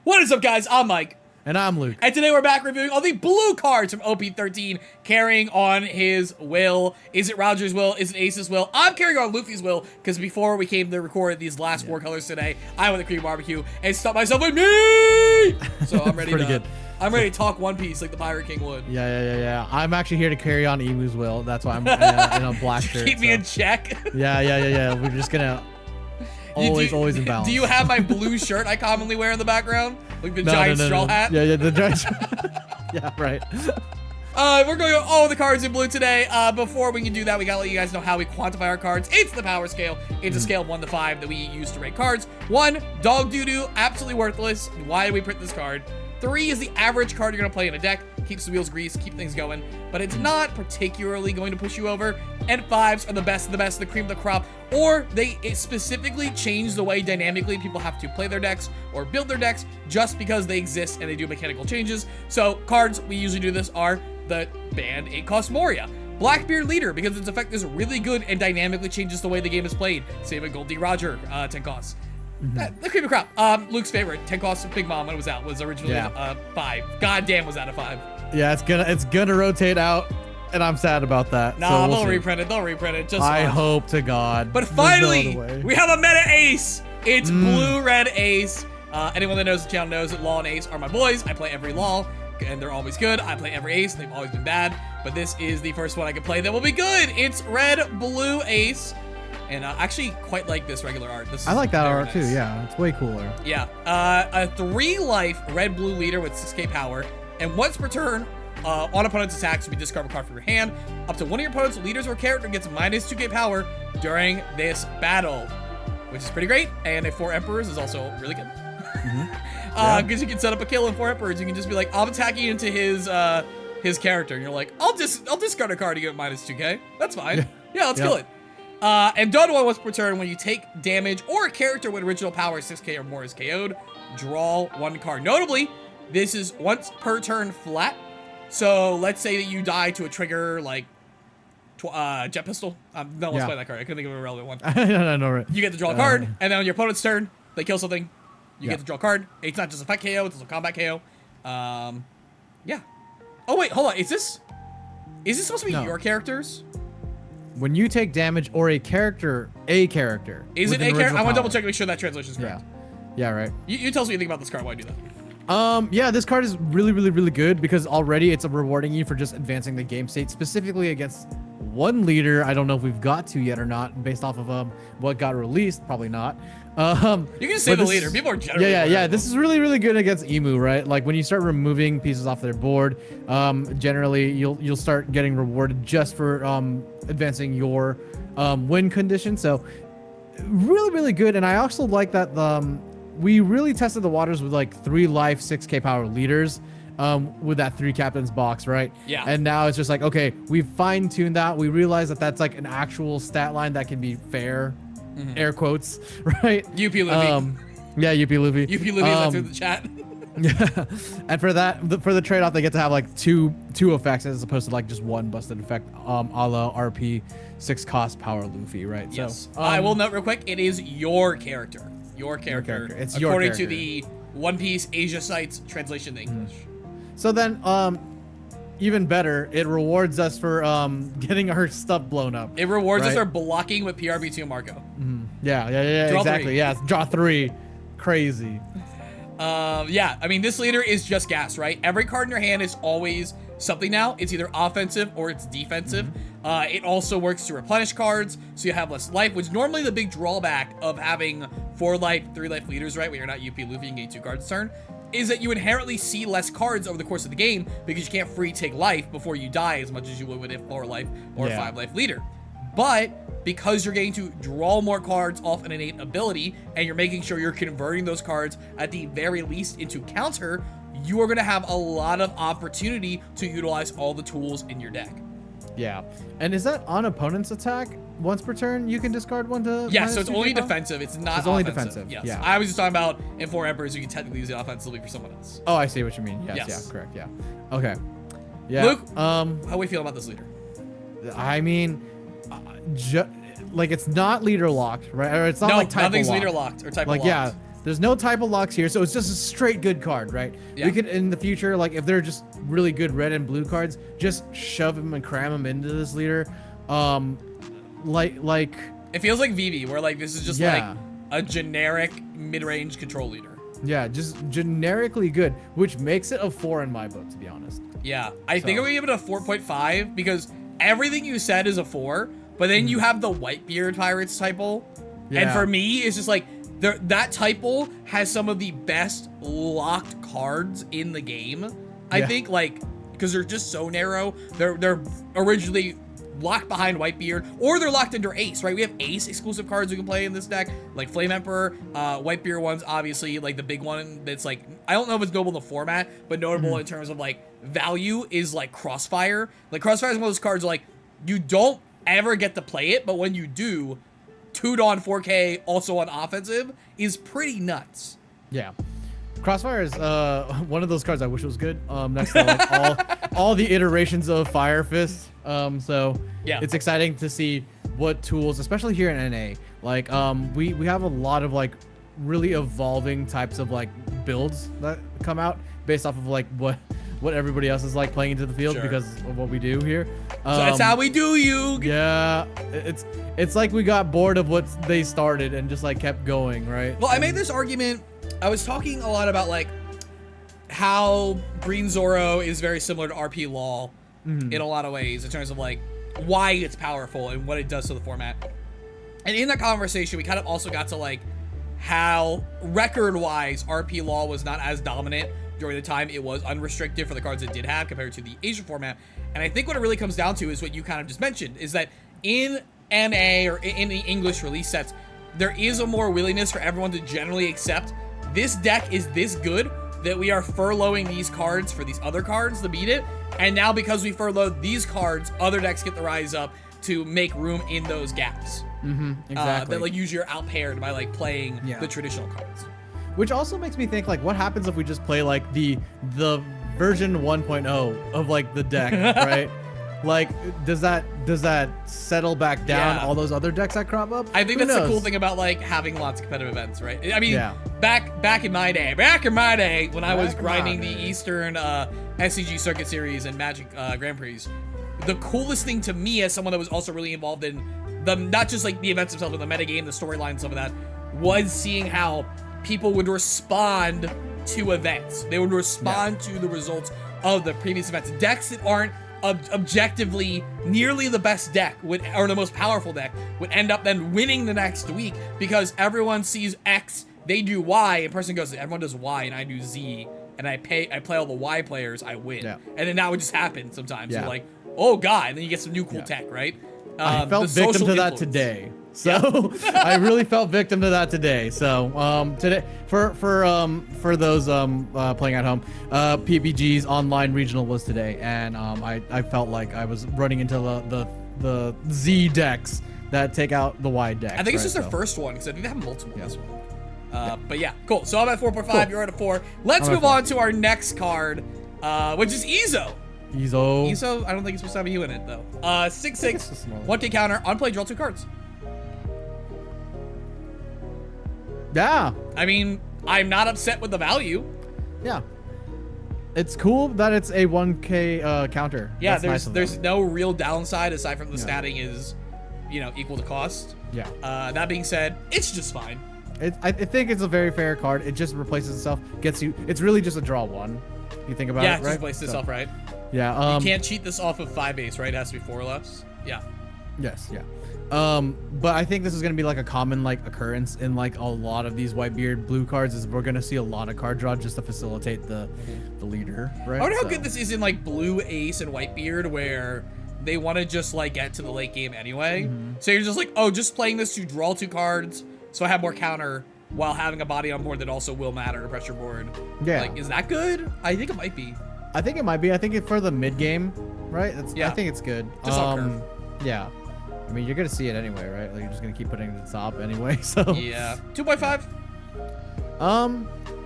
What is up, guys? I'm Mike. And I'm Luke. And today we're back reviewing all the blue cards from OP13, carrying on his will. Is it Roger's will? Is it Ace's will? I'm carrying on Luffy's will, because before we came to record these last four colors today, I went to Cream Barbecue and stopped myself with me! So I'm ready pretty good. I'm ready to talk One Piece like the Pirate King would. Yeah. I'm actually here to carry on Emu's will. That's why I'm in a black shirt. Keep me in check. Yeah. We're just gonna always in balance. Do you have my blue shirt I commonly wear in the background? Like the giant straw hat? Yeah, the giant Yeah, right. We're going over all the cards in blue today. Before we can do that, we gotta let you guys know how we quantify our cards. It's the power scale. It's a scale of 1 to 5 that we use to rate cards. 1, dog doo-doo, absolutely worthless. Why did we print this card? 3 is the average card you're gonna play in a deck. Keeps the wheels greased, keep things going, but it's not particularly going to push you over. And 5s are the best of the best, the cream of the crop, or it specifically change the way dynamically people have to play their decks or build their decks just because they exist and they do mechanical changes. So cards we usually do this are the banned 8-cost Moria. Blackbeard Leader, because its effect is really good and dynamically changes the way the game is played. Same with Gold D Roger, 10 costs. The cream of crop. Luke's favorite, 10 costs Big Mom when it was out, was originally 5. Goddamn was out of 5. Yeah, it's gonna rotate out, and I'm sad about that. Nah, so they'll reprint it. They'll reprint it. Just I watch. hope to God. But finally, no we have a meta ace. It's blue-red ace. Anyone that knows the channel knows that Law and Ace are my boys. I play every Law, and they're always good. I play every Ace, and they've always been bad. But this is the first one I can play that will be good. It's red-blue ace. And I actually quite like this regular art. I like that art too, yeah. It's way cooler. Yeah. A 3-life red-blue leader with 6k power. And once per turn, on opponent's attacks, you discard a card from your hand. Up to one of your opponent's leaders or character gets minus 2k power during this battle, which is pretty great. And a 4 Emperors is also really good. Because you can set up a kill in 4 Emperors. You can just be like, I'm attacking into his character. And you're like, I'll discard a card to get minus 2k. That's fine. Yeah, let's kill it. And done once per turn, when you take damage or a character with original power 6k or more is KO'd, draw 1 card. Notably, this is once per turn flat. So let's say that you die to a trigger like Jet Pistol. No one's playing that card. I couldn't think of a relevant one. No, right. You get to draw a card, and then on your opponent's turn, they kill something. You get to draw a card. It's not just a fight KO, it's also combat KO. Yeah. Oh wait, hold on. Is this supposed to be your characters? When you take damage or a character. Is it a character? I want to double check to make sure that translation is correct. Yeah, right. You tell us what you think about this card while I do that. Yeah, this card is really good because already it's rewarding you for just advancing the game state, specifically against one leader. I don't know if we've got to yet or not, based off of what got released. Probably not. You can say the leader. People are generally yeah. This is really good against Emu, right? Like when you start removing pieces off their board, generally you'll start getting rewarded just for advancing your win condition. So really good. And I also like that we really tested the waters with like 3-life 6k power leaders with that 3 captains box, right? Yeah. And now it's just like, okay, we've fine-tuned that. We realize that that's like an actual stat line that can be fair, air quotes, right? UP Luffy. Yeah, UP Luffy. UP Luffy is through the chat. Yeah. And for the trade-off, they get to have like two effects as opposed to like just one busted effect, a la RP 6-cost power Luffy, right? Yes. So I will note real quick, it is your character. Your character. It's your character. According to the One Piece Asia site's translation to English. So then, even better, it rewards us for getting our stuff blown up. It rewards us for blocking with PRB2 Marco. Yeah, Draw exactly. 3. Yeah, draw 3. Crazy. Yeah, I mean, this leader is just gas, right? Every card in your hand is always something now. It's either offensive or it's defensive. It also works to replenish cards, so you have less life, which is normally the big drawback of having 4-life, 3-life leaders, right? When you're not UP Luffy and getting 2 cards a turn, is that you inherently see less cards over the course of the game because you can't free take life before you die as much as you would with a 4-life or 5-life leader. But because you're getting to draw more cards off an innate ability and you're making sure you're converting those cards at the very least into counter, you are going to have a lot of opportunity to utilize all the tools in your deck. Yeah. And is that on opponent's attack? Once per turn, you can discard 1 to... Yeah, so it's only defensive. It's not It's only offensive. defensive. Yes. Yeah. I was just talking about in 4 Emperors, you can technically use it offensively for someone else. Oh, I see what you mean. Yes. Yeah, correct. Yeah. Okay. Yeah. Luke, how do we feel about this leader? I mean, like it's not leader locked, right? Or it's not like type nothing's locked. leader locked or type like locked. There's no typo locks here, so it's just a straight good card, right? Yeah. We could, in the future, like, if they're just really good red and blue cards, just shove them and cram them into this leader. Like... It feels like Vivi, where, like, this is just, like, a generic mid-range control leader. Yeah, just generically good, which makes it a 4 in my book, to be honest. Yeah, I think I'm gonna give it a 4.5, because everything you said is a 4, but then you have the Whitebeard Pirates typo. Yeah. And for me, it's just like, that typo has some of the best locked cards in the game. I think, like, because they're just so narrow. They're originally locked behind Whitebeard, or they're locked under Ace, right? We have Ace exclusive cards we can play in this deck, like Flame Emperor, Whitebeard ones, obviously, like the big one that's like, I don't know if it's notable in the format, but notable in terms of like value is like Crossfire. Like Crossfire is one of those cards like, you don't ever get to play it, but when you do, 2'd on 4K, also on offensive, is pretty nuts. Yeah. Crossfire is one of those cards I wish was good. Next to like all the iterations of Fire Fist. So yeah, it's exciting to see what tools, especially here in NA, like we have a lot of like really evolving types of like builds that come out based off of like what everybody else is like playing into the field because of what we do here. So that's how we do, you. Yeah, it's like we got bored of what they started and just like kept going, right? Well, I made this argument. I was talking a lot about like how Green Zoro is very similar to RP Law in a lot of ways in terms of like why it's powerful and what it does to the format. And in that conversation, we kind of also got to like how record-wise RP Law was not as dominant during the time it was unrestricted for the cards it did have compared to the Asian format. And I think what it really comes down to is what you kind of just mentioned, is that in NA or in the English release sets, there is a more willingness for everyone to generally accept this deck is this good that we are furloughing these cards for these other cards to beat it. And now because we furloughed these cards, other decks get to rise up to make room in those gaps. Exactly. That like usually are outpaired by like playing the traditional cards. Which also makes me think like, what happens if we just play like the version 1.0 of like the deck, right? Like, does that settle back down all those other decks that crop up? I think that's the cool thing about like having lots of competitive events, right? I mean, back in my day, when I was grinding the Eastern SCG Circuit Series and Magic Grand Prix, the coolest thing to me as someone that was also really involved in the not just like the events themselves, but the metagame, the storyline, some of that, was seeing how people would respond to events. They would respond to the results of the previous events. Decks that aren't objectively nearly the best deck or the most powerful deck would end up then winning the next week because everyone sees X, they do Y, and person goes, everyone does Y and I do Z, and I play all the Y players, I win. And then that would just happen sometimes. You're like, oh god, and then you get some new cool tech, right? I felt victim to that today. So I really felt victim to that today. So today for those playing at home, PBG's online regional was today, and I felt like I was running into the Z decks that take out the Y decks. I think it's just their first one because I think they have multiple this one. But yeah, cool. So I'm at 4.5. You're at a 4. Let's move on to our next card, which is Izo. Izo, I don't think it's supposed to have a U in it though. 6/6, 1K counter, unplay, draw 2 cards. Yeah. I mean, I'm not upset with the value. Yeah. It's cool that it's a 1K counter. Yeah, there's no real downside aside from the statting is, equal to cost. Yeah. That being said, it's just fine. I think it's a very fair card. It just replaces itself. It's really just a draw 1. You think about it, right? Yeah, it just replaces itself, right? Yeah. You can't cheat this off of 5 base, right? It has to be 4 or less. Yeah. Yes. Yeah. But I think this is gonna be like a common like occurrence in like a lot of these Whitebeard blue cards. Is we're gonna see a lot of card draw just to facilitate the leader, right? I wonder how good this is in like blue Ace and Whitebeard, where they want to just like get to the late game anyway. So you're just like, oh, just playing this to draw 2 cards, so I have more counter while having a body on board that also will matter to pressure board. Yeah. Like, is that good? I think it might be. I think it might be. I think for the mid game, right? I think it's good. Just on curve. Yeah. I mean, you're gonna see it anyway, right? Like, you're just gonna keep putting it at the top anyway. So yeah, 2.5.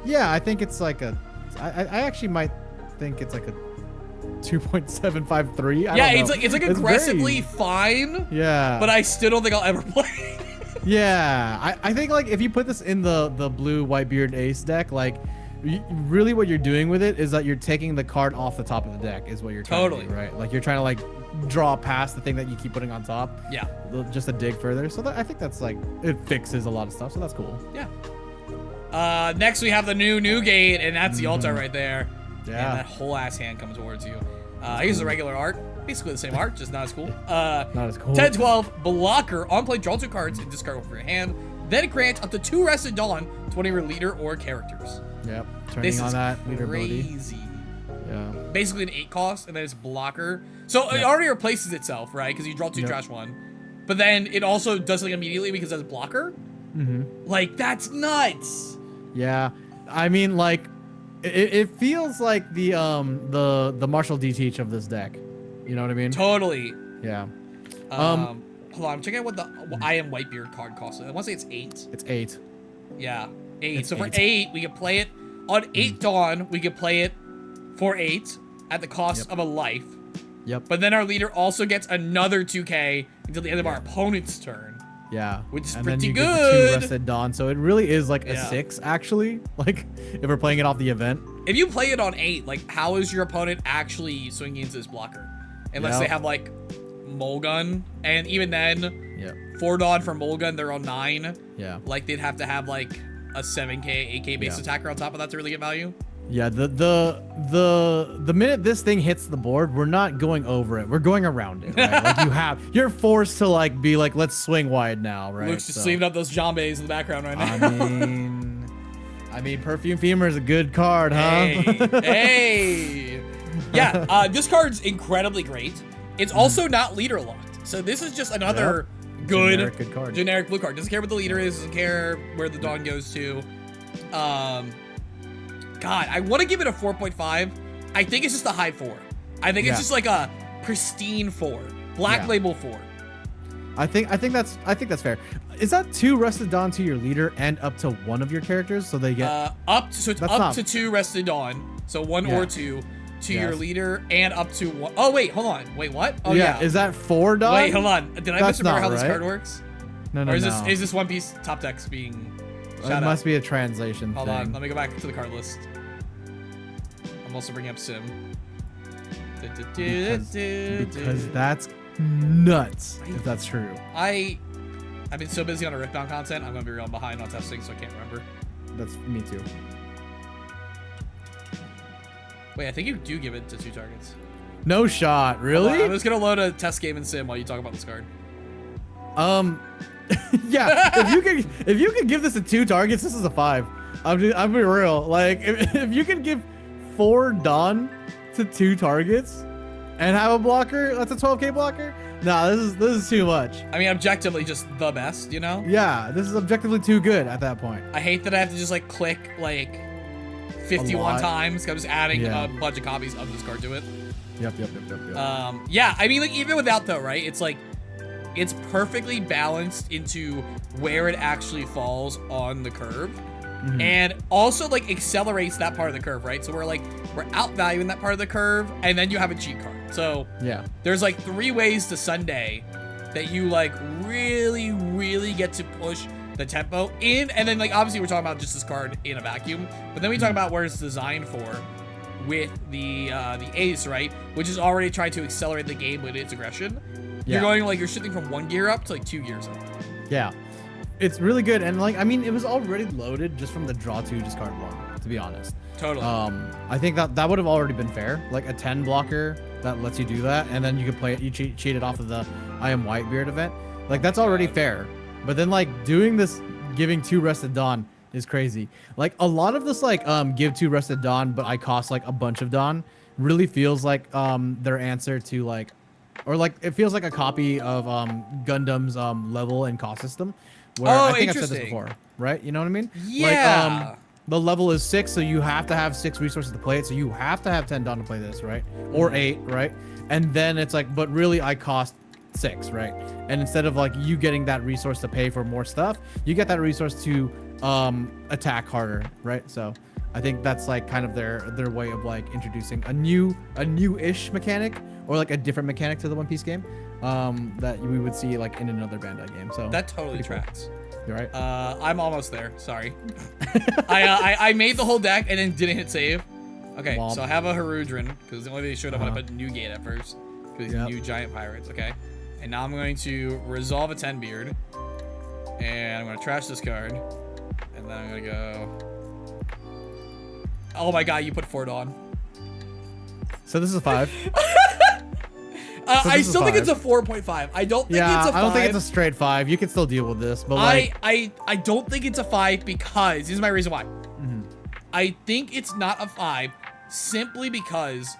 Yeah, I think it's like a. I actually might think it's like a 2.753. Yeah, it's like aggressively fine. Yeah. But I still don't think I'll ever play. Yeah, I think like if you put this in the blue Whitebeard Ace deck, like really what you're doing with it is that you're taking the card off the top of the deck is what you're trying to do, right? Like you're trying to like draw past the thing that you keep putting on top. Yeah. Just to dig further. So I think that's like, it fixes a lot of stuff. So that's cool. Yeah. Next we have the new Newgate, and that's the altar right there. Yeah. And that whole ass hand comes towards you. Here's the regular art. Basically the same art, just not as cool. Not as cool. 10-12, blocker. On play, draw 2 cards and discard one from your hand. Then grant up to 2 Rested Dawn to one of your leader or characters. Yep. Turning on that leader ability. Crazy. Yeah. Basically an 8 cost, and then it's blocker. So it already replaces itself, right? Because you draw 2, trash 1. But then it also does something immediately because it's blocker. Like, that's nuts. Yeah. I mean, like, it feels like the Marshall D Teach of this deck. You know what I mean? Totally. Yeah. Hold on, I'm checking out what the I Am Whitebeard card costs. I want to say it's 8. It's 8. Yeah, 8. It's so for 8. 8, we can play it on 8 Dawn. We can play it for 8 at the cost of a life. Yep. But then our leader also gets another 2k until the end of our opponent's turn. Yeah. Which is and pretty then you good. Get the 2 Rested Dawn, so it really is like a 6 actually. Like if we're playing it off the event. If you play it on 8, like how is your opponent actually swinging into this blocker? Unless they have like Mulgun, and even then, 4 Dawn for Mulgun, they're on 9. Yeah. Like they'd have to have like a 7k, 8k base attacker on top of that to really get value. Yeah, the minute this thing hits the board, we're not going over it. We're going around it, right? Like you're forced to like be like, let's swing wide now, right? Luke's just sleeving up those Jambes in the background right now. I mean, Perfume Femur is a good card, huh? Hey. Yeah, this card's incredibly great. It's also not leader locked. So this is just another good card. Generic blue card. Doesn't care what the leader is, doesn't care where the Dawn goes to. God, I want to give it a 4.5. I think it's just a high 4. I think it's just like a pristine 4. Black label 4. I think that's fair. Is that 2 Rested Dawn to your leader and up to 1 of your characters, so they get so it's up to 2 Rested Dawn, so 1 or 2 to your leader, and up to 1. Oh wait, hold on. Wait, what? Oh yeah. Is that 4 Dawn? Wait, hold on. Did I misremember how this card works? No. Or is this One Piece top decks being? It must be a translation. Hold on, let me go back to the card list. I'm also bringing up Sim. Because that's nuts, if that's true. I've been so busy on a Riftbound content, I'm gonna be real behind on testing, so I can't remember. That's me too. Wait, I think you do give it to 2 targets. No shot, really? I'm just gonna load a test game in Sim while you talk about this card. Yeah, if you could give this a 2 targets, this is a 5. I'm be real. Like if you can give 4 Dawn to 2 targets and have a blocker, that's a 12k blocker. Nah, this is too much. I mean, objectively, just the best, you know? Yeah, this is objectively too good at that point. I hate that I have to just like click like 51 times. 'Cause I'm just adding a bunch of copies of this card to it. Yep. Yeah, I mean, like even without though, right? It's like it's perfectly balanced into where it actually falls on the curve. And also like accelerates that part of the curve, right? So we're outvaluing that part of the curve, and then you have a cheat card. So there's like 3 ways to Sunday that you like really get to push the tempo in, and then like obviously we're talking about just this card in a vacuum, but then we talk about where it's designed for with the Ace, right? Which is already trying to accelerate the game with its aggression. You're going like you're shifting from 1 gear up to like 2 gears up. Yeah. It's really good, and like I mean, it was already loaded just from the draw 2 discard 1, to be honest. Totally. I think that would have already been fair, like a 10 blocker that lets you do that, and then you could play it. You cheat it off of the I Am Whitebeard event, like that's already fair. But then like doing this, giving 2 Rested Dawn is crazy. Like a lot of this like give 2 Rested Dawn, but I cost like a bunch of Dawn, really feels like their answer to like, or like it feels like a copy of Gundam's level and cost system. Where I think I've said this before, right? You know what I mean? Yeah. Like, the level is 6, so you have to have 6 resources to play it. So you have to have 10 Dawn to play this, right? Or 8, right? And then it's like, but really I cost 6, right? And instead of like you getting that resource to pay for more stuff, you get that resource to attack harder, right? So I think that's like kind of their way of like introducing a new-ish mechanic, or like a different mechanic to the One Piece game that we would see like in another Bandai game. So that totally tracks. Cool. You right? I'm almost there. Sorry. I made the whole deck and then didn't hit save. Okay, Womp. so I have a Harudran, because the only thing they showed up when I put Newgate at first. Because he's new giant pirates, okay? And now I'm going to resolve a 10 beard. And I'm going to trash this card. And then I'm going to go... Oh my god, you put 4 Dawn. So this is 5. I still think it's a 4.5. I don't think it's a 5. I don't think it's a straight 5. You can still deal with this, but like... I don't think it's a 5 because... This is my reason why. I think it's not a 5 simply because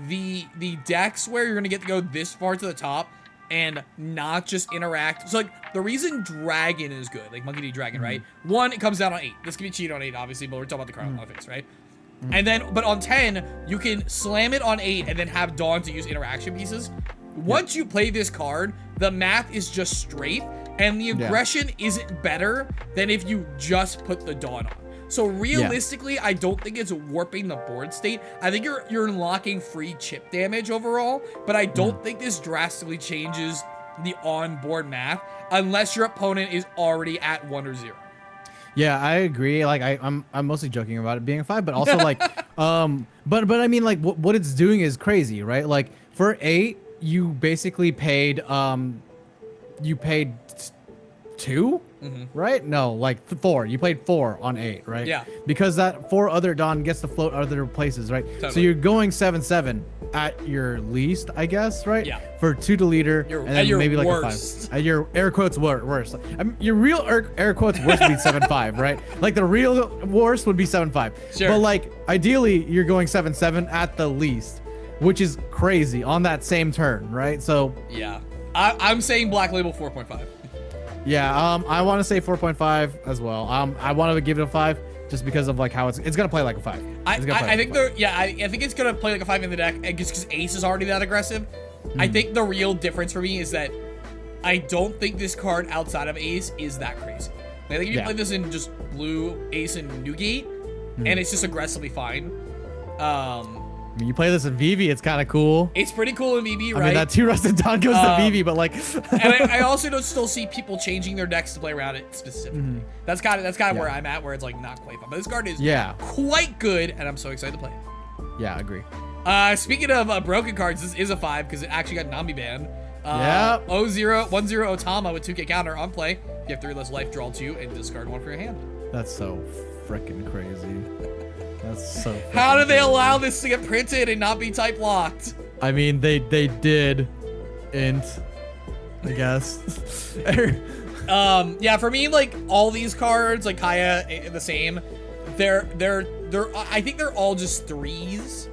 the decks where you're going to get to go this far to the top and not just interact. So, like, the reason Dragon is good, like Monkey D. Dragon, right? 1, it comes down on 8. This can be cheated on 8, obviously, but we're talking about the Cardinal Fix, right? And then, but on 10, you can slam it on 8 and then have Dawn to use interaction pieces. Once you play this card, the math is just straight, and the aggression isn't better than if you just put the Dawn on. So realistically, I don't think it's warping the board state. I think you're unlocking free chip damage overall, but I don't think this drastically changes the on-board math unless your opponent is already at 1 or 0. Yeah, I agree. Like I'm mostly joking about it being a 5, but also like but I mean like what it's doing is crazy, right? Like for 8, you basically paid 2, right? No, like 4. You played 4 on 8, right? Yeah. Because that 4 other Dawn gets to float other places, right? Totally. So you're going 7/7 at your least, I guess, right? Yeah. For 2 to leader, and then maybe like worst. a 5. At your air quotes worst. I mean, your real air quotes worst would be 7/5, right? Like the real worst would be 7/5. Sure. But like ideally, you're going 7/7 at the least, which is crazy on that same turn, right? So yeah, I'm saying Black Label 4.5. Yeah, I want to say 4.5 as well. I want to give it a 5 just because of like how it's gonna play like a 5. I think I think it's gonna play like a 5 in the deck, just because Ace is already that aggressive. I think the real difference for me is that I don't think this card outside of Ace is that crazy. I think if you play this in just blue, Ace, and Newgate, and it's just aggressively fine. I mean, you play this in VV, it's kind of cool. It's pretty cool in VV, right? I mean, that 2 Rusted Dawn goes to VV, but like... and I also don't still see people changing their decks to play around it specifically. That's kind of where I'm at, where it's like not quite fun. But this card is quite good, and I'm so excited to play it. Yeah, I agree. Speaking of broken cards, this is a 5 because it actually got Nami banned. 10 Otama with 2k counter on play. You have 3 less life, draw 2, and discard 1 for your hand. That's so freaking crazy. That's so. How did they allow this to get printed and not be type locked? I mean, they did, int, I guess. Yeah, for me, like all these cards, like Kaya, the same. They're I think they're all just 3s,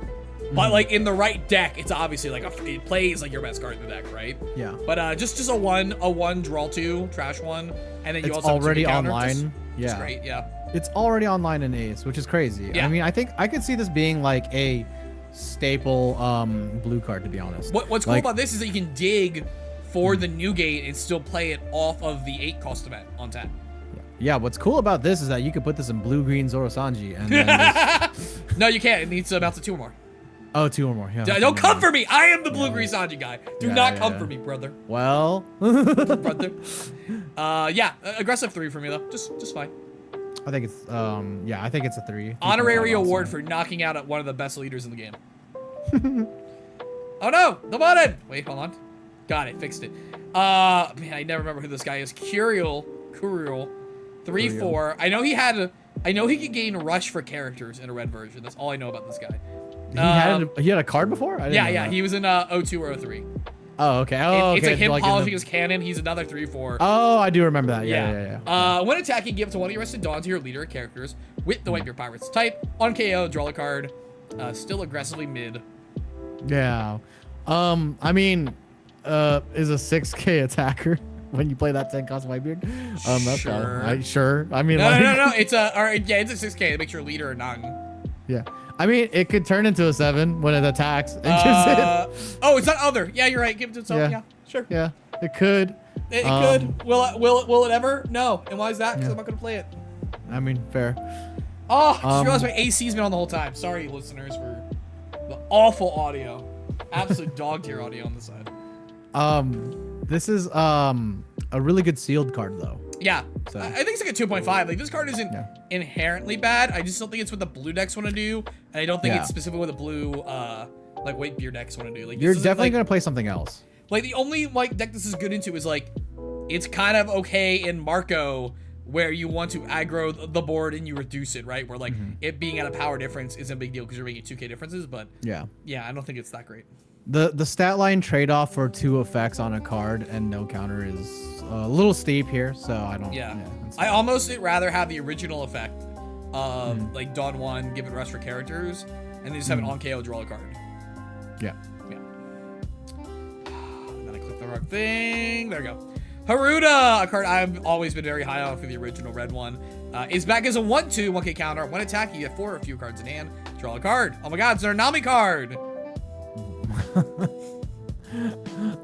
but like in the right deck, it's obviously like it plays like your best card in the deck, right? Yeah. But just a 1 draw 2, trash 1, and then you it's also have already counter. online. It's great, yeah. It's already online in Ace, which is crazy. Yeah. I mean, I think I could see this being like a staple blue card, to be honest. What's cool about this is that you can dig for the Newgate and still play it off of the 8 cost event on 10. Yeah, what's cool about this is that you could put this in blue-green Zoro Sanji and then No, you can't. It needs amounts of 2 or more. Oh, 2 or more. Yeah. Don't come for me. I am the blue-green Sanji guy. Do not come for me, brother. Well. Brother. Yeah, aggressive 3 for me though. Just fine. I think it's I think it's a 3. Honorary award for knocking out at one of the best leaders in the game. Oh no, the button. Wait, hold on. Got it, fixed it. Man, I never remember who this guy is. Curiel, 3/4. I know he could gain rush for characters in a red version. That's all I know about this guy. He had a card before? Yeah, he was in 02 or 03. Oh, okay. Oh, it's okay. like him polishing his cannon. He's another 3/4. Oh, I do remember that. Yeah. When attacking, give up to one of your rested Dawn to your leader characters with the Wipe Your Pirates type. On KO, draw a card. Still aggressively mid. Yeah. I mean, is a 6k attacker when you play that 10 cost Whitebeard? That's sure. I mean, no. It's a 6k. It makes your leader a 9. Yeah. I mean, it could turn into a 7 when it attacks. And gives it. Oh, it's not other. Yeah, you're right. Give it to itself. Yeah, sure. Yeah, it could. It could. Will it ever? No. And why is that? Because I'm not gonna play it. I mean, fair. Oh, just realized my AC's been on the whole time. Sorry, listeners, for the awful audio. Absolute dog tier audio on the side. This is a really good sealed card though. Yeah, So. I think it's like a 2.5. Like this card isn't inherently bad. I just don't think it's what the blue decks want to do, and I don't think it's specifically what the blue like white beer decks want to do. Like you're definitely gonna play something else. Like the only like deck this is good into is like it's kind of okay in Marco where you want to aggro the board and you reduce it, right? Where like it being at a power difference isn't a big deal because you're making 2k differences, but yeah, I don't think it's that great. The stat line trade-off for 2 effects on a card and no counter is a little steep here, so I don't. Yeah, I almost rather have the original effect of like Dawn 1, give it rest for characters, and then just have an on KO draw a card. Yeah. And then I click the wrong thing. There we go. Haruta, a card I've always been very high on for the original red one, is back as a 1/2 1k counter. When attacking, you get 4 or fewer cards in hand. Draw a card. Oh my God, it's their Nami card.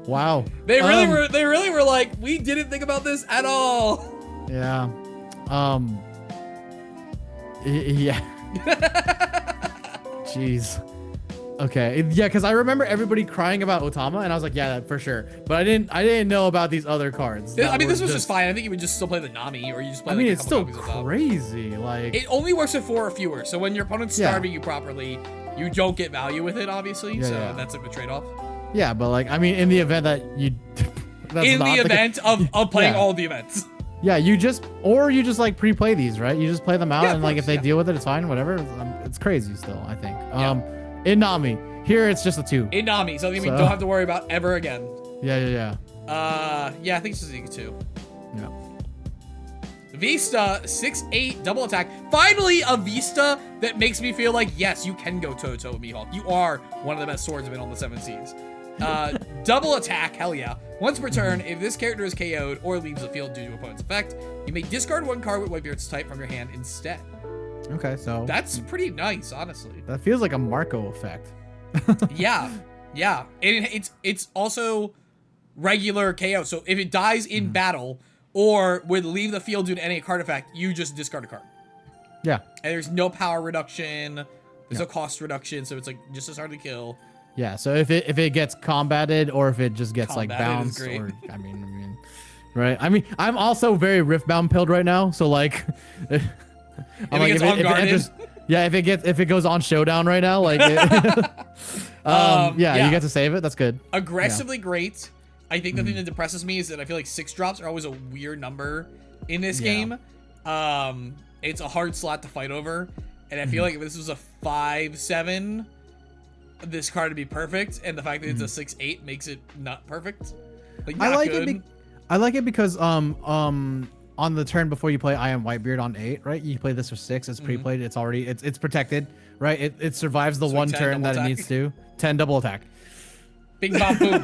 Wow. They really were like, we didn't think about this at all. Yeah. Yeah. Jeez. Okay. Yeah, because I remember everybody crying about Otama, and I was like, yeah, for sure. But I didn't know about these other cards. I mean, this was just fine. I think you would just still play the Nami, or you just play. I mean, like it's still crazy. Like it only works with 4 or fewer. So when your opponent's starving you properly, you don't get value with it, obviously. So that's like the trade-off. Yeah, but like, I mean, in the event that you. In the event of playing all the events. Yeah, you just like pre-play these, right? You just play them out, and like if they deal with it, it's fine. Whatever. It's crazy still, I think. In Nami, here it's just a 2. In Nami, something we don't have to worry about ever again. Yeah. I think it's just a 2. Yeah. Vista 6/8 double attack. Finally, a Vista that makes me feel like yes, you can go toe to toe with Mihawk. You are one of the best swordsmen on the 7 seas. Double attack, hell yeah. Once per turn, if this character is KO'd or leaves the field due to opponent's effect, you may discard 1 card with Whitebeard's type from your hand instead. Okay, so that's pretty nice, honestly. That feels like a Marco effect. yeah. And it's also regular KO. So if it dies in battle or would leave the field due to any card effect, you just discard a card. Yeah. And there's no power reduction. There's no cost reduction. So it's like just as hard to kill. Yeah. So if it gets combated or if it just gets like bounced, or I mean, right? I mean, I'm also very Riftbound pilled right now. So like. If it goes on Showdown right now, like, you get to save it. That's good. Aggressively great. I think the thing that depresses me is that I feel like 6 drops are always a weird number in this game. It's a hard slot to fight over, and I feel like if this was a 5/7, this card would be perfect. And the fact that it's a 6/8 makes it not perfect. Like, not I like it because on the turn before you play I Am Whitebeard on 8, right? You play this for 6. It's pre-played. It's already it's protected, right? It survives the 1 turn that it needs to. 10 double attack. Bing bop boom.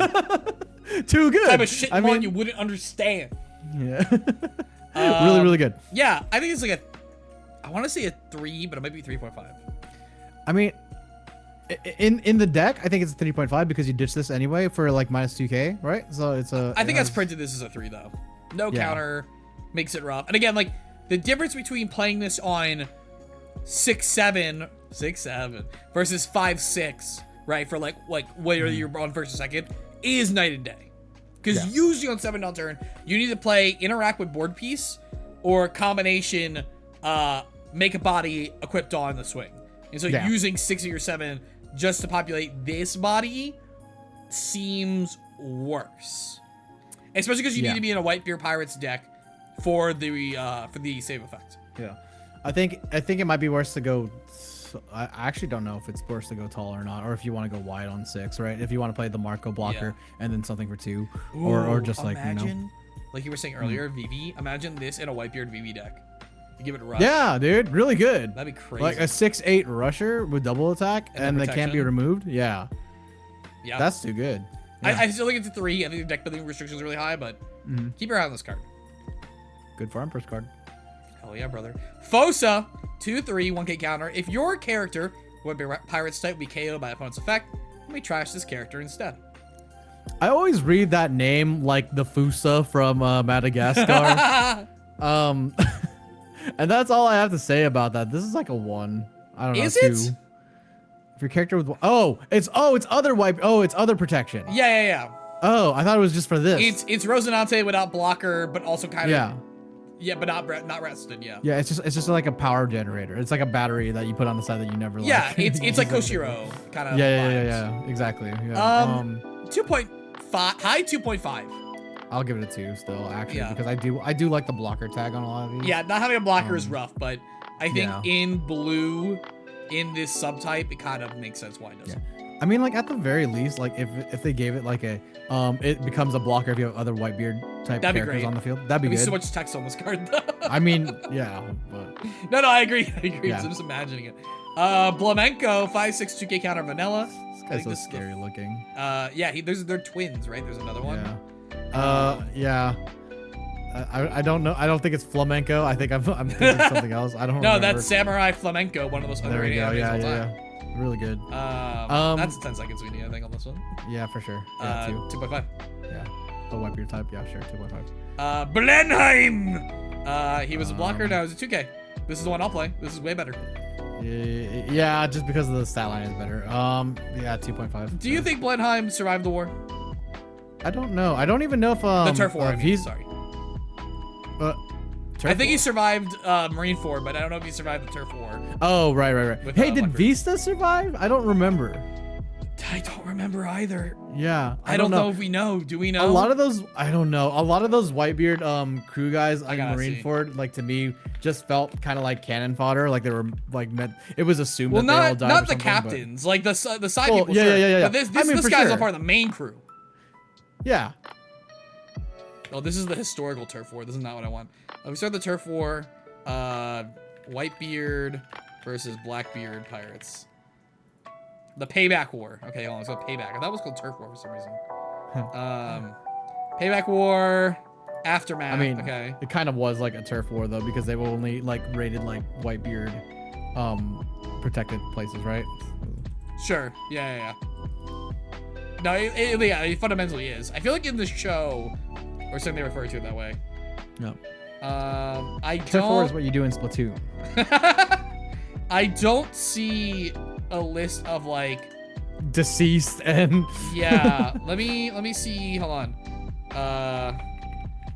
Too good. Type of shit you wouldn't understand. Yeah. really good. Yeah, I think it's like I want to say a 3, but it might be 3.5. I mean, in the deck, I think it's a 3.5 because you ditch this anyway for like minus 2k, right? So it's a. I think that's printed. This is a 3 though. No counter. Makes it rough. And again, like the difference between playing this on 6/7 versus 5/6, right? For like whether you're on first or second is night and day. Because usually on 7 down turn, you need to play interact with board piece or combination make a body equipped on the swing. And so using 6 of your 7 just to populate this body seems worse. Especially because you need to be in a Whitebeard Pirates deck for the save effect. Yeah, I think it might be worse to go. I actually don't know if it's worse to go tall or not, or if you want to go wide on 6, right? If you want to play the Marco blocker and then something for 2, or just like like you were saying earlier, VV. Imagine this in a Whitebeard VV deck. You give it a rush. Yeah, dude, really good. That'd be crazy. Like a 6/8 rusher with double attack and they can't be removed. Yeah, that's too good. Yeah. I still think it's a 3. I think the deck building restrictions are really high, but keep your eye on this card. Good for Empress card. Hell yeah, brother. Fossa, 2/3, 1k counter. If your character would be Pirates type, be KO'd by opponent's effect, let me trash this character instead. I always read that name like the Fossa from Madagascar. And that's all I have to say about that. This is like a 1. I don't know. Is it? 2. If your character with it's other wipe. Oh, it's other protection. Yeah. Oh, I thought it was just for this. It's Rosinante without blocker, but also kind of Yeah, but not rested. Yeah. Yeah, it's just like a power generator. It's like a battery that you put on the side that you never. Yeah, like, it's like Koshiro kind of. Yeah. Exactly. Yeah. 2.5, high 2.5. I'll give it a 2 still, actually, Yeah. because I do like the blocker tag on a lot of these. Yeah, not having a blocker is rough, but I think yeah. in blue, in this subtype, it kind of makes sense why it doesn't. Yeah. I mean, like at the very least, like if they gave it like a it becomes a blocker if you have other Whitebeard type That'd be characters great. on the field. That'd be There'd good. so much text on this card, though. I mean, yeah, but No, I agree. Yeah. I'm just imagining it. Blamenko, 5/6 2K counter vanilla. this guy's so scary looking. Yeah, they're twins, right? There's another one. Yeah. I don't know. I don't think it's flamenco. I think I'm thinking something else. I don't No, remember. that's Samurai Flamenco, one of those There we underrated go. animes of all Yeah. time. Really good. That's 10 seconds we need, I think, on this one. Yeah, for sure. Yeah, 2.5. Yeah. The Whitebeard type. Yeah, sure. 2.5. Blenheim! He was a blocker, now he's a 2K. This is the one I'll play. This is way better. Yeah, just because of the stat line is better. Yeah, 2.5. Do you think Blenheim survived the war? I don't know. I don't even know if The turf war, I mean, sorry. I think he survived Marine 4, but I don't know if he survived the turf war. Oh, right. With, Hey, did Leopard. Vista survive? I don't remember. I don't remember either. Yeah, I don't know if we know. Do we know? A lot of those, I don't know. A lot of those Whitebeard crew guys on gotta see. Marineford, like to me, just felt kind of like cannon fodder. Like they were like meant. It was assumed Well, that they all died. not or the something, captains, like the side Well, people. yeah, sure. yeah. But this I mean, for guy's sure. a part of the main crew. Yeah. Oh, this is the historical turf war. This is not what I want. We start the turf war. Whitebeard versus Blackbeard pirates. The payback war. Okay, hold on. Let's go payback. I thought it was called turf war for some reason. Payback war. Aftermath. I mean, okay. it kind of was like a turf war though, because they were only like rated like Whitebeard, protected places, right? Sure. Yeah. No, it fundamentally is. I feel like in the show, or something they refer to it that way. No. Turf war is what you do in Splatoon. I don't see a list of like Deceased and yeah. let me see. Hold on.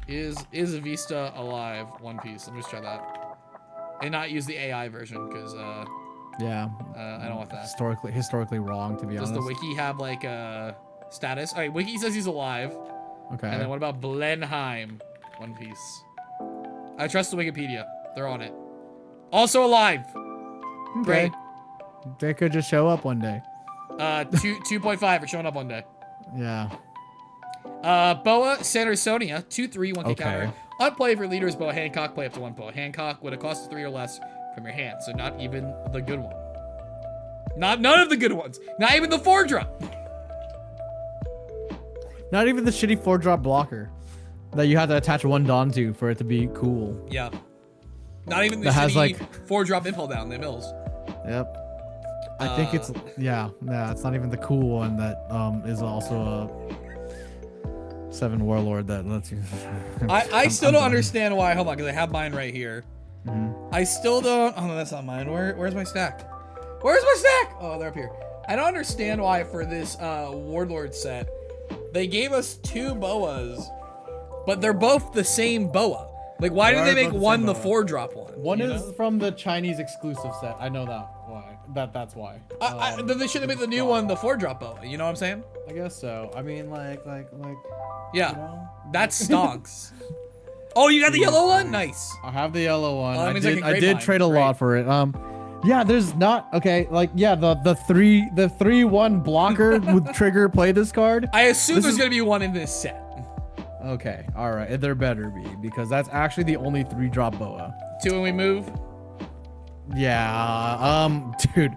Is Vista alive? One Piece. Let me just try that, and not use the AI version because yeah. I don't want that. Historically wrong, to be honest. Does the wiki have like a status? All right, wiki says he's alive. Okay. And then what about Blenheim? One Piece. I trust the Wikipedia. They're on it. Also alive. Okay. Great. They could just show up one day. 2.5 for showing up one day. Yeah. Boa Sandersonia, 2/3, 1K Okay. counter. On play for leaders, Boa Hancock, play up to 1 Boa Hancock with a cost of 3 or less from your hand. So not even the good one. None of the good ones. Not even the 4-drop. Not even the shitty 4-drop blocker that you have to attach 1 Dawn to for it to be cool. Yeah. Not even the That has, shitty like- 4-drop impel down the mills. Yep. I think it's yeah. It's not even the cool one that is also a 7 warlord that lets you. I still don't understand why. Hold on, because I have mine right here. I still don't. Oh no, that's not mine. Where's my stack? Where's my stack? Oh, they're up here. I don't understand why for this warlord set they gave us 2 boas, but they're both the same boa. Like, why did they make one the 4-drop one? One is from the Chinese exclusive set. I know that why. That's why. Then they should have made the new one the 4-drop boa. You know what I'm saying? I guess so. I mean, like. Yeah, You know? that stonks. Oh, you got the yellow one? Nice. I have the yellow one. Oh, that I means I did. can I grade did mine. trade a lot for it. Yeah. There's not okay. Like yeah, the 3/1 blocker with trigger play this card. I assume there's gonna be one in this set. Okay. All right. There better be because that's actually the only 3-drop boa. 2 when we move. Yeah. Dude.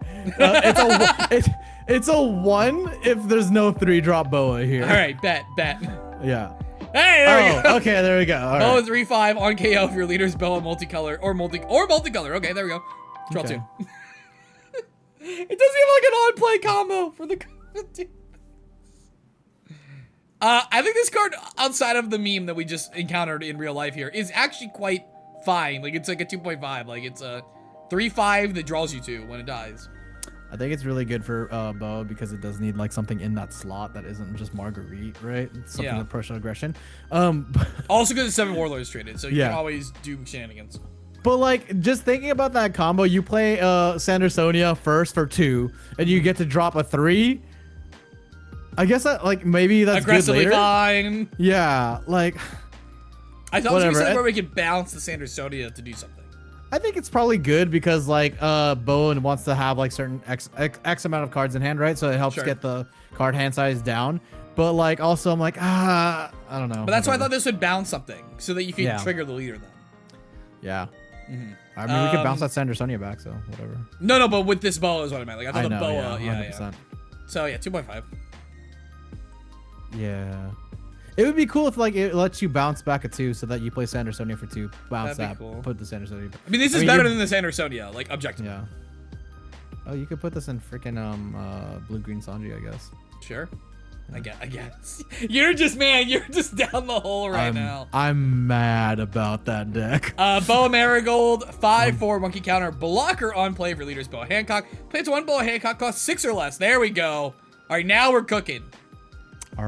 It's a 1 if there's no 3-drop boa here. All right, bet. Yeah. Hey, there we go. Okay, there we go. All Boa right. 3/5 on KO if your leader's boa multicolor or multicolor. Okay, there we go. Draw Okay. 2. It doesn't have like an on-play combo for the. I think this card, outside of the meme that we just encountered in real life here, is actually quite fine. Like it's like a 2.5. Like it's a 3/5 that draws you 2 when it dies. I think it's really good for Boa because it does need like something in that slot that isn't just Marguerite, right? It's something with personal aggression. Also because it's 7 Warlords traded, so you can always do shenanigans. But like, just thinking about that combo, you play Sandersonia first for 2, and you get to drop a 3. I guess that like maybe that's aggressively good later. fine. Yeah, like I thought it was something where we could balance the Sandersonia to do something. I think it's probably good because like Boa wants to have like certain X amount of cards in hand, right? So it helps get the card hand size down. But like also I'm like I don't know. But that's why I thought this would bounce something so that you could trigger the leader then. Yeah. I mean, we could bounce that Sandersonia back, so whatever. No, but with this Boa is what I meant. Like I thought the Boa, 100%. So yeah, 2.5. Yeah. It would be cool if like it lets you bounce back a 2 so that you play Sandersonia for 2, bounce that, put the Sandersonia back. I mean, this is better than the Sandersonia, like objectively. Yeah. Oh, you could put this in freaking blue-green Sanji, I guess. Sure. I guess. You're just down the hole right now. I'm mad about that deck. Boa Marigold, 5/4 monkey counter, blocker on play for leaders Boa Hancock. Plays 1 Boa Hancock, costs 6 or less. There we go. All right, now we're cooking.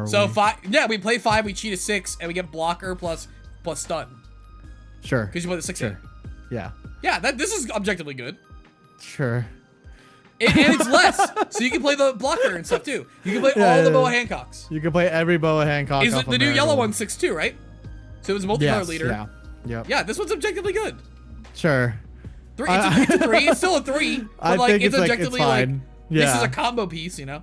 So 5, we play 5, we cheat a 6, and we get blocker plus stun. Sure. Because you play the 6 in. Yeah. Yeah, this is objectively good. Sure. And it's less, so you can play the blocker and stuff too. You can play all the Boa Hancocks. You can play every Boa Hancock. Is it the new yellow one 6/2, right? So it was a multicolor leader. Yeah. Yep. Yeah, this one's objectively good. Sure. 3. It's a 3. It's still a 3. But like it's objectively like this is a combo piece, you know.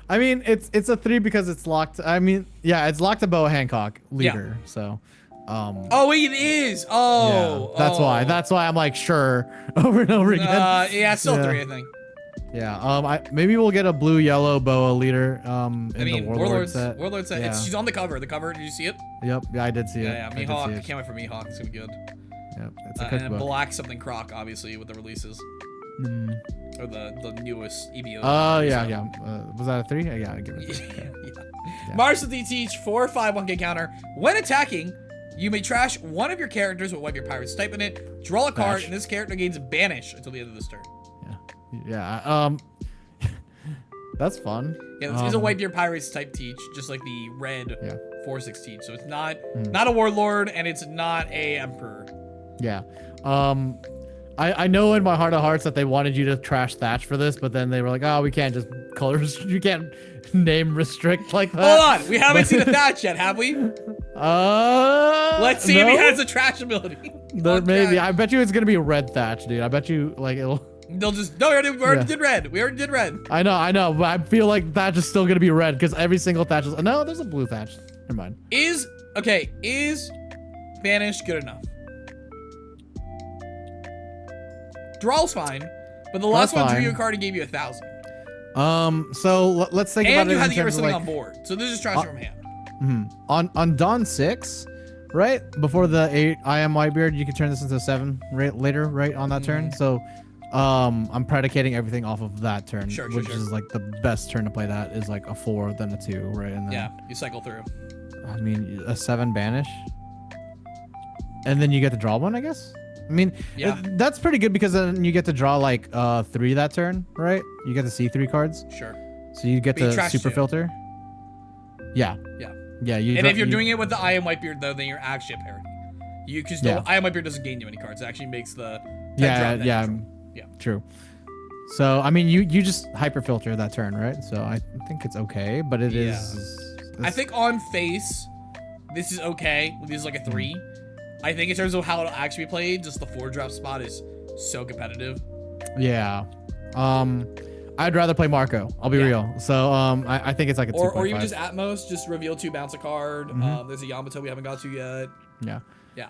I mean, it's a 3 because it's locked. I mean, yeah, it's locked to Boa Hancock leader. So. Oh wait, it is. Oh. Yeah, that's why I'm like sure over and over again. Yeah, it's still 3, I think. Yeah. Maybe we'll get a blue-yellow Boa leader. The Warlord set. Warlord set. Yeah. She's on the cover. Did you see it? Yep. Yeah, I did see it. Yeah. Mihawk. I can't wait for Mihawk. It's gonna be good. Yep. It's a cookbook. And Black something Croc, obviously, with the releases. Or the newest EBO. Oh yeah. Was that a 3? Yeah, I give it a 3. Yeah. Marshall D teach 4/5 1K counter. When attacking, you may trash one of your characters with one of your pirates type in it. Draw a card, and this character gains banish until the end of this turn. Yeah. That's fun. Yeah, this is a wipe your pirates type teach, just like the red 4/6 teach. So it's not a warlord, and it's not a emperor. Yeah. I know in my heart of hearts that they wanted you to trash Thatch for this, but then they were like, oh, we can't just you can't name restrict like that. Hold on, we haven't seen a Thatch yet, have we? Let's see if he has a trash ability. Maybe. I bet you it's gonna be a red Thatch, dude. I bet you like it'll. They'll just we already did red. We already did red. I know, but I feel like Thatch is still gonna be red because every single Thatch is. No, there's a blue Thatch. Never mind. Is banish good enough? Draw's fine, but the last one drew you a card and gave you 1,000. So let's think about it. And you had to get rid of something on board. So this is trash from hand. On Dawn 6, right before the 8 I am Whitebeard, you can turn this into a 7 later, right on that turn. So I'm predicating everything off of that turn, which is like the best turn to play. That is like a 4, then a 2, right? And then, you cycle through. I mean, a 7 banish, and then you get to draw one, I guess. I mean, that's pretty good because then you get to draw like 3 that turn, right? You get to see 3 cards. Sure. So you get to super filter. Yeah. And if you're doing it with the I am Whitebeard though, then you're actually a parody. Because the I am Whitebeard doesn't gain you any cards. It actually makes the true. So I mean, you just hyper filter that turn, right? So I think it's okay, but it is. I think on face, this is okay. This is like a 3. I think in terms of how it'll actually be played, just the 4-drop spot is so competitive. Yeah. I'd rather play Marco. I'll be real. So I think it's like a 2.5. Or even just Atmos, just reveal 2, bounce a card. There's a Yamato we haven't got to yet. Yeah.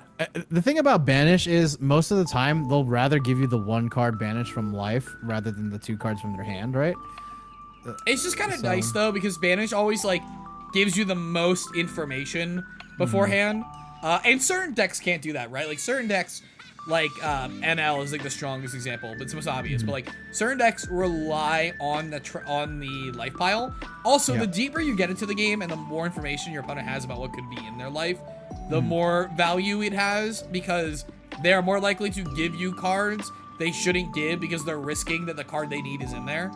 The thing about banish is most of the time they'll rather give you the 1 card banish from life rather than the 2 cards from their hand, right? It's just kind of nice though because banish always like gives you the most information beforehand. And certain decks can't do that, right? Like certain decks, like NL is like the strongest example, but it's the most obvious. But like certain decks rely on the life pile. Also, the deeper you get into the game and the more information your opponent has about what could be in their life, the more value it has because they are more likely to give you cards they shouldn't give because they're risking that the card they need is in there.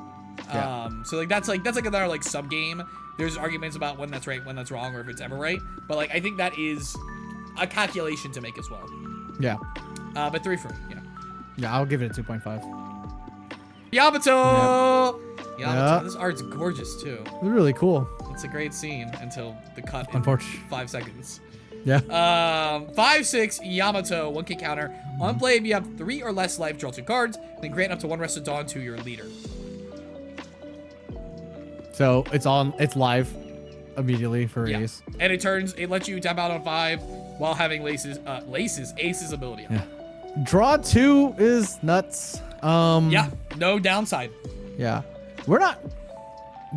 Yeah. So like that's like another like sub game. There's arguments about when that's right, when that's wrong, or if it's ever right. But like I think that is a calculation to make as well. Yeah. But 3 for me. Yeah. Yeah, I'll give it a 2.5. Yamato. Yep. Yamato. This art's gorgeous too. It's really cool. It's a great scene until the cut in Unfortunately. 5 seconds. Yeah. 5/6 Yamato, 1k counter. On play, if you have 3 or less life, draw 2 cards, then grant up to 1 Rest of Dawn to your leader. So it's live immediately for Ace. And it lets you tap out on 5 while having Ace's ability. Yeah. Draw 2 is nuts. Yeah, no downside. Yeah.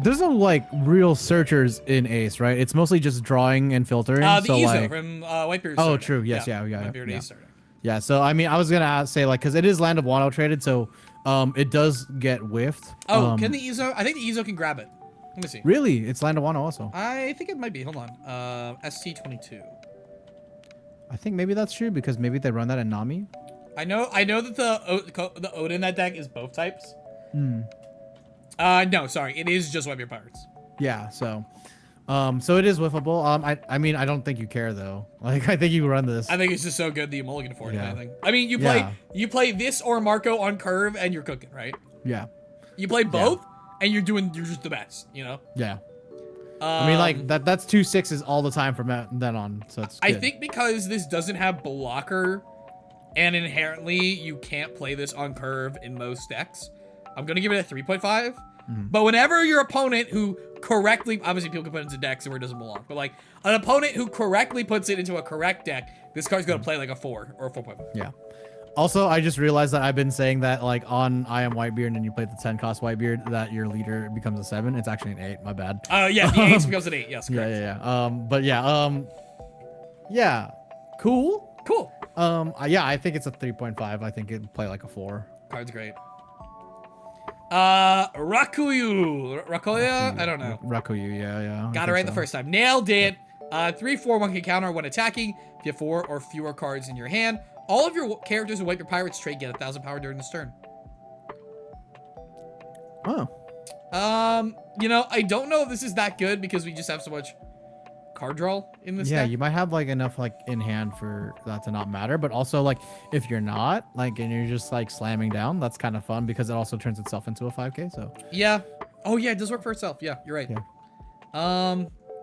There's no like real searchers in Ace, right? It's mostly just drawing and filtering. The so Izo like, from Whitebeard. oh, true. Yes, yeah, Whitebeard yeah. Ace starter. Yeah, so I mean, I was gonna say like, cause it is Land of Wano traded, so it does get whiffed. Oh, can the Izo? I think the Izo can grab it. Let me see. Really? It's Land of Wano also. I think it might be. Hold on. ST22. I think maybe that's true because maybe they run that in Nami. I know that the Oda in that deck is both types. Hmm. No, sorry, it is just Whitebeard Pirates. Yeah, so it is whiffable. I mean, I don't think you care though. Like, I think you run this. I think it's just so good that you mulligan for it. Yeah. I think. I mean, you play this or Marco on curve, and you're cooking, right? Yeah. You play both, and you're just the best. You know. Yeah. I mean, like that's 2 6s all the time from then on. So it's good. I think because this doesn't have blocker, and inherently you can't play this on curve in most decks, I'm gonna give it a 3.5. But whenever your opponent who correctly, obviously people can put it into decks where it doesn't belong, but like an opponent who correctly puts it into a correct deck, this card's gonna play like a 4 or a 4.5. Yeah. Also, I just realized that I've been saying that like on I Am Whitebeard and you play the 10 cost Whitebeard that your leader becomes a 7. It's actually an 8. My bad. Yeah, the Ace becomes an 8. Yes, correct. Yeah. But yeah. Yeah. Cool. Cool. Yeah, I think it's a 3.5. I think it'd play like a 4. Card's great. Rakuyou. I don't know. Rakuyou, yeah. Got it right the first time. Nailed it. 3/4 1k counter when attacking. If you have 4 or fewer cards in your hand, all of your characters who wipe your pirates trade get 1,000 power during this turn. Oh. You know, I don't know if this is that good because we just have so much card draw in this Yeah, deck. you might have like enough like in hand for that to not matter, but also like if you're not like and you're just like slamming down, that's kind of fun because it also turns itself into a 5k. So yeah. Oh yeah, it does work for itself. Yeah, you're right. Yeah.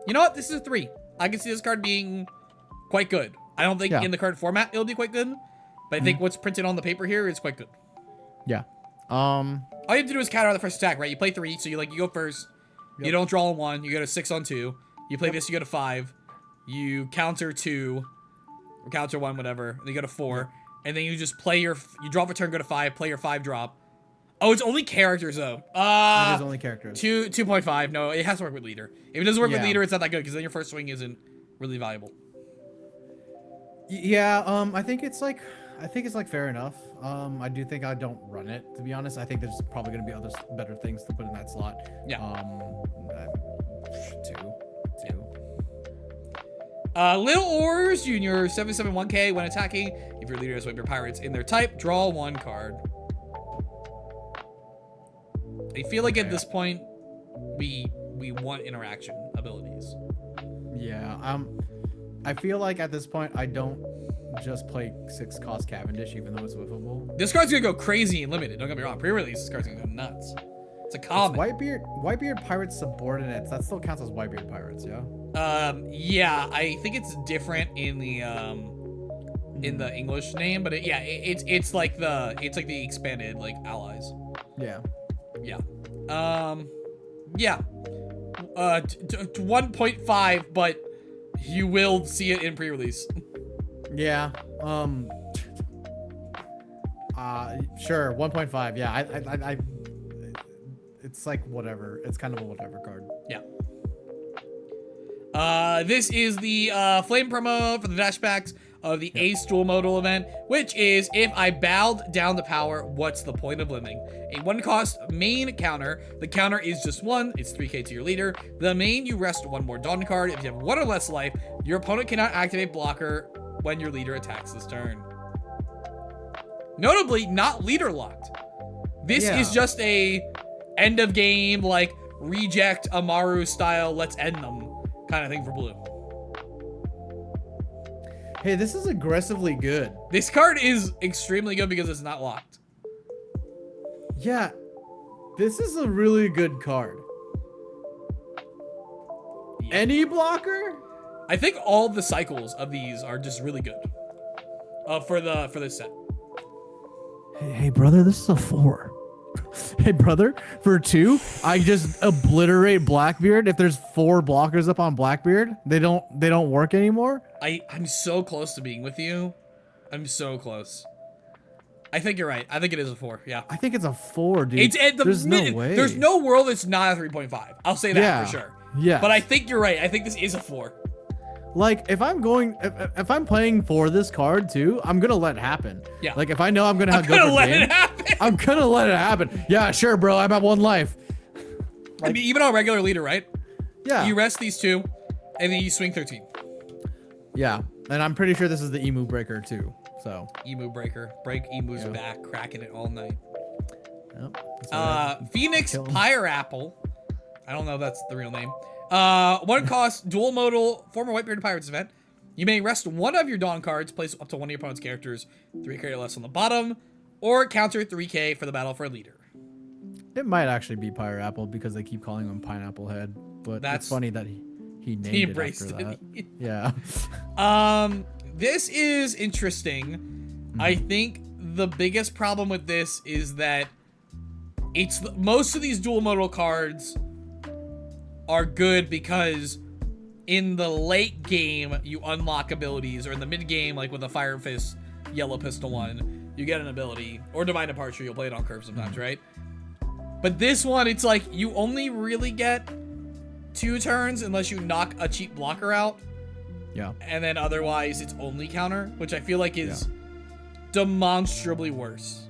You know what? This is a 3. I can see this card being quite good. I don't think in the card format it'll be quite good, but I think what's printed on the paper here is quite good. Yeah. All you have to do is counter on the first attack, right? You play 3, so you go first. Yep. You don't draw on 1. You go to 6 on 2. You play this, you go to 5. You counter 2, or counter 1, whatever. And then you go to 4, and then you just play you draw for turn, go to 5, play your 5 drop. Oh, it's only characters though. It is only characters. 2.5. No, it has to work with leader. If it doesn't work with leader, it's not that good because then your first swing isn't really valuable. Yeah, I think it's like fair enough. I do think I don't run it, to be honest. I think there's probably gonna be other better things to put in that slot. Yeah. 2. Little Oars Jr. 771k when attacking. If your leader has Whitebeard Pirates in their type, draw 1 card. I feel like at this point, we want interaction abilities. Yeah. I feel like at this point I don't just play 6 cost Cavendish, even though it's whiffable. This card's gonna go crazy and limited. Don't get me wrong. Pre-release, this card's gonna go nuts. It's a common. Whitebeard Pirates subordinates. That still counts as Whitebeard Pirates, yeah. Yeah. I think it's different in the English name, but it's like the expanded like allies. Yeah. Yeah. Yeah. 1.5, but you will see it in pre-release. Yeah. Sure. 1.5. Yeah. I it's like whatever. It's kind of a whatever card. Yeah. This is the flame promo for the dash packs of the Ace dual modal event, which is if I bowed down the power, what's the point of living? A 1 cost main counter. The counter is just 1. It's 3k to your leader. The main, you rest 1 more Dawn card. If you have 1 or less life, your opponent cannot activate blocker when your leader attacks this turn. Notably, not leader locked. This is just a end of game, like, reject Amaru style, let's end them kind of thing for blue. Hey, this is aggressively good. This card is extremely good because it's not locked. Yeah, this is a really good card. Yeah. Any blocker? I think all the cycles of these are just really good. For this set. Hey, brother, this is a 4. Hey, brother, for 2, I just obliterate Blackbeard. If there's 4 blockers up on Blackbeard, they don't work anymore. I'm so close to being with you. I'm so close. I think you're right. I think it is a 4. Yeah. I think it's a 4, dude. There's no way. There's no world it's not a 3.5. I'll say that for sure. Yeah. But I think you're right. I think this is a 4. Like, if I'm playing for this card too, I'm gonna let it happen. Yeah. Like, if I know I'm gonna have it happen. I'm gonna let it happen. Yeah, sure, bro. I'm at 1 life. I mean, even on regular leader, right? Yeah. You rest these 2, and then you swing 13. Yeah, and I'm pretty sure this is the emu breaker too. So. Emu breaker. Break emu's back, cracking it all night. Yep, Phoenix Pyreapple. I don't know if that's the real name. 1 cost, dual modal, former Whitebearded Pirates event. You may rest 1 of your Dawn cards, place up to 1 of your opponent's characters, 3K or less on the bottom, or counter 3K for the battle for a leader. It might actually be Pyreapple because they keep calling him Pineapple Head, but that's funny that he named it after that. Yeah. This is interesting. I think the biggest problem with this is that most of these dual modal cards are good because in the late game you unlock abilities, or in the mid game, like with a Fire Fist Yellow Pistol one, you get an ability, or Divine Departure, you'll play it on curve sometimes, right? But this one, it's like you only really get 2 turns unless you knock a cheap blocker out. Yeah. And then otherwise it's only counter, which I feel like is demonstrably worse.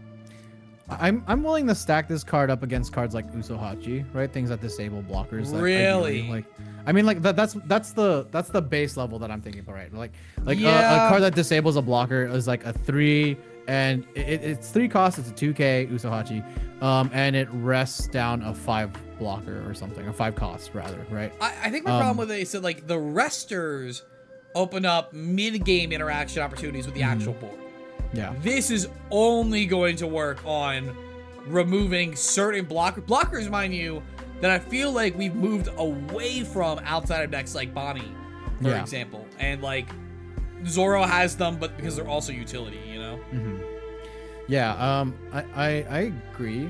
I'm willing to stack this card up against cards like Usohachi, right? Things that disable blockers. Really? Like, I mean, like that's the base level that I'm thinking about, right? Like a card that disables a blocker is like a 3, and it's 3 costs. It's a 2K Usohachi, and it rests down a 5 blocker or something, or 5 costs rather, right? I think my problem with it is that like the resters open up mid-game interaction opportunities with the actual board. Yeah. This is only going to work on removing certain blockers, mind you, that I feel like we've moved away from outside of decks like Bonnie, for example. And like Zoro has them, but because they're also utility, you know? Yeah, I agree.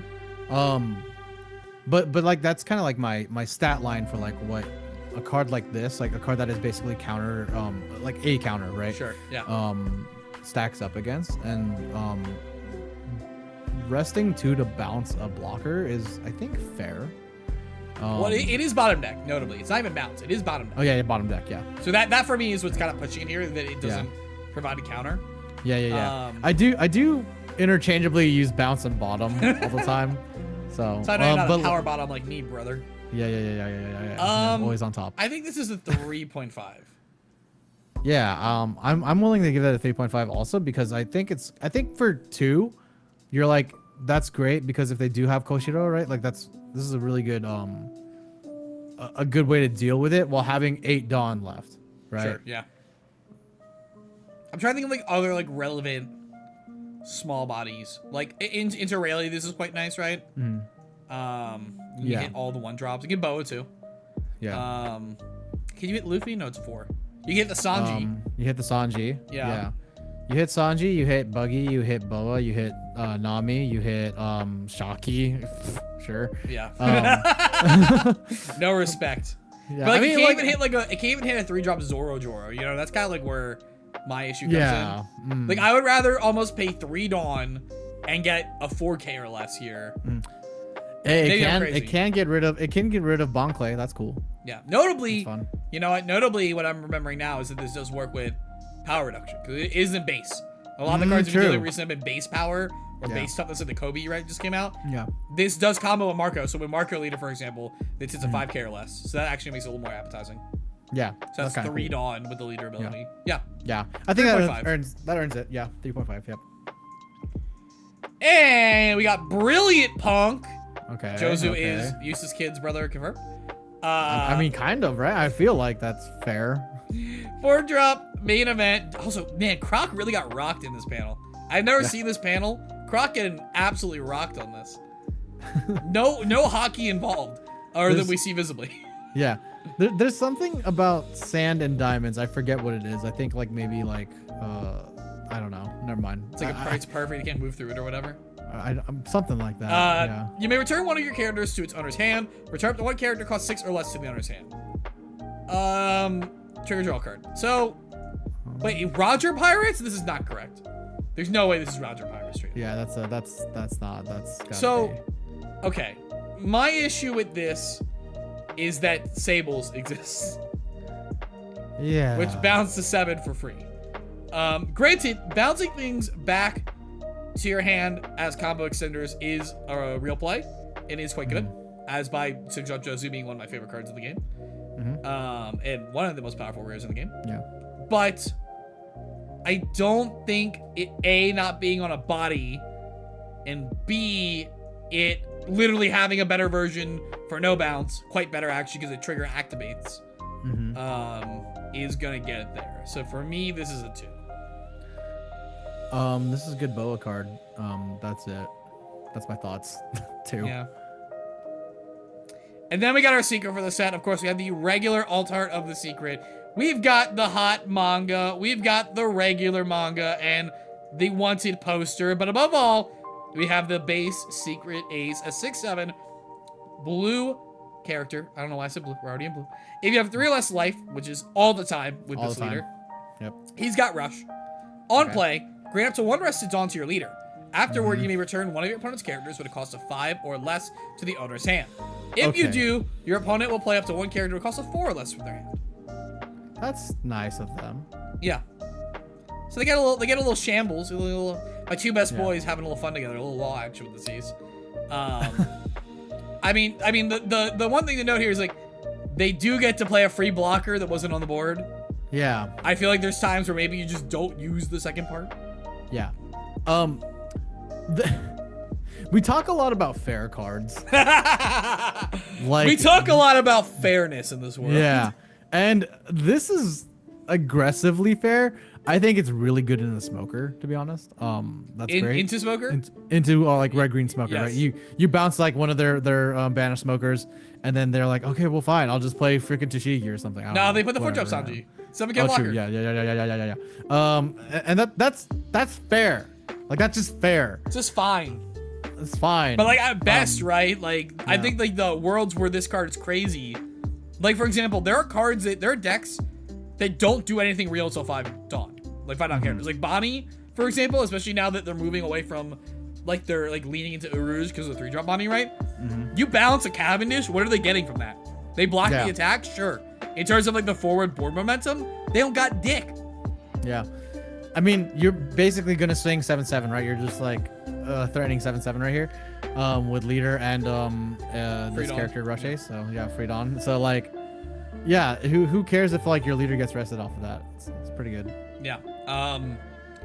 But like that's kind of like my stat line for like what a card like this, like a card that is basically counter, like a counter, right? Sure. Yeah. Stacks up against, and resting 2 to bounce a blocker is, I think, fair. Well, it is bottom deck, notably. It's not even bounce. It is bottom deck. Oh yeah, bottom deck, yeah. So that for me is what's kind of pushing it here, that it doesn't provide a counter. Yeah. I do interchangeably use bounce and bottom all the time. So I know you're not a power bottom like me, brother. Yeah. Always on top. I think this is a 3.5. Yeah, I'm willing to give that a 3.5 also, because I think for 2, you're like, that's great, because if they do have Koshiro, right, like this is a really good a good way to deal with it while having 8 Dawn left, right? Sure, yeah. I'm trying to think of like other like relevant small bodies. Like into Rayleigh, this is quite nice, right? You hit all the 1-drops. You get Boa too. Yeah. Can you hit Luffy? No, it's 4. You hit the Sanji. You hit the Sanji. Yeah. You hit Sanji, you hit Buggy, you hit Boa, you hit Nami, you hit Shaki. Sure. Yeah. No respect. Yeah. But like, it can't even hit a 3-drop Zoro Joro. You know, that's kind of like where my issue comes in. Like I would rather almost pay 3 Dawn and get a 4K or less here. Hey, it can get rid of Bonclay. That's cool. Yeah. Notably, you know what? Notably, what I'm remembering now is that this does work with power reduction, because it isn't base. A lot of the cards we've been dealing recently have been base power or base stuff. That's like the Kobe just came out. Yeah. This does combo with Marco. So with Marco Leader, for example, this hits a 5K or less. So that actually makes it a little more appetizing. Yeah. So that's 3 Dawn with the leader ability. Yeah. I think that earns it. Yeah. 3.5. Yep. And we got Brilliant Punk. Okay. Jozu okay. is Eustace Kid's brother, confirmed. I mean, kind of, right? I feel like that's fair. 4-drop main event. Also, man, Croc really got rocked in this panel. I've never seen this panel. Croc getting absolutely rocked on this. No hockey involved, other than we see visibly. Yeah. There's something about sand and diamonds. I forget what it is. I think like maybe like I don't know. Never mind. It's like it's perfect. You can't move through it or whatever. Something like that. Yeah. You may return one of your characters to its owner's hand. Return up to one character costs 6 or less to the owner's hand. Trigger draw card. So, wait, Roger Pirates? This is not correct. There's no way this is Roger Pirates. Yeah, that's not. That's gotta so. be. Okay, my issue with this is that Sables exists. Yeah. Which bounce to 7 for free. Granted, bouncing things back to your hand as combo extenders is a real play. It is quite good, as by 6-drop Jozu being one of my favorite cards in the game. And one of the most powerful rares in the game. Yeah. But I don't think it, A, not being on a body, and B, it literally having a better version for no bounce, quite better actually because the trigger activates, is gonna get it there. So for me, this is a 2. This is a good Boa card. That's it. That's my thoughts. 2. Yeah. And then we got our secret for the set. Of course, we have the regular alt art of the secret. We've got the hot manga. We've got the regular manga and the wanted poster. But above all, we have the base secret ace, a 6/7 blue character. I don't know why I said blue. We're already in blue. If you have 3 or less life, which is all the time with this leader, he's got rush. On play, grant up to 1 rested dawn to your leader. Afterward, you may return one of your opponent's characters with a cost of 5 or less to the owner's hand. If you do, your opponent will play up to 1 character with a cost of 4 or less from their hand. That's nice of them. Yeah. So they get a little shambles. My 2 best boys having a little fun together. A little wall action with the C's. I mean, the one thing to note here is like they do get to play a free blocker that wasn't on the board. Yeah. I feel like there's times where maybe you just don't use the second part. Yeah. We talk a lot about fair cards. Like we talk a lot about fairness in this world. Yeah. And this is aggressively fair. I think it's really good in the smoker, to be honest. That's great. Into smoker? Into like red green smoker, yes. right? You bounce like one of their banished smokers, and then they're like, okay, well fine, I'll just play freaking Tashigi or something. No, they put the 4-drop Sanji. 7K blocker. True. Yeah. And that's fair. Like that's just fair. It's just fine. It's fine. But like at best, right? Like I think like the worlds where this card is crazy. Like for example, there are decks that don't do anything real until 5 dawn. Like 5 dawn characters. Like Bonnie, for example, especially now that they're moving away from like they're like leaning into Uruz because of the 3-drop Bonnie, right? You balance a Cavendish, what are they getting from that? They block the attack, sure. In terms of like the forward board momentum, they don't got dick. Yeah. I mean, you're basically gonna swing 7/7, right? You're just like threatening 7/7 right here, with leader and this character Rush Ace. So yeah, free dawn. So like, yeah, who cares if like your leader gets rested off of that? It's pretty good. Yeah.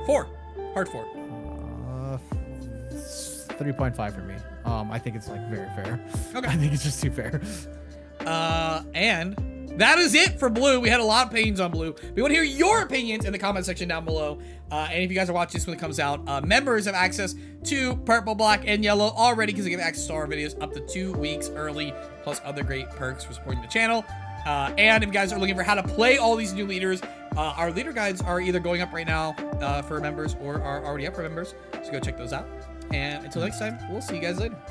4, hard 4. 3.5 for me. I think it's like very fair. Okay. I think it's just too fair. And that is it for blue. We had a lot of opinions on blue. We want to hear your opinions in the comment section down below. And if you guys are watching this when it comes out, members have access to purple, black, and yellow already because they get access to our videos up to 2 weeks early, plus other great perks for supporting the channel. And if you guys are looking for how to play all these new leaders, our leader guides are either going up right now for members or are already up for members. So go check those out. And until next time, we'll see you guys later.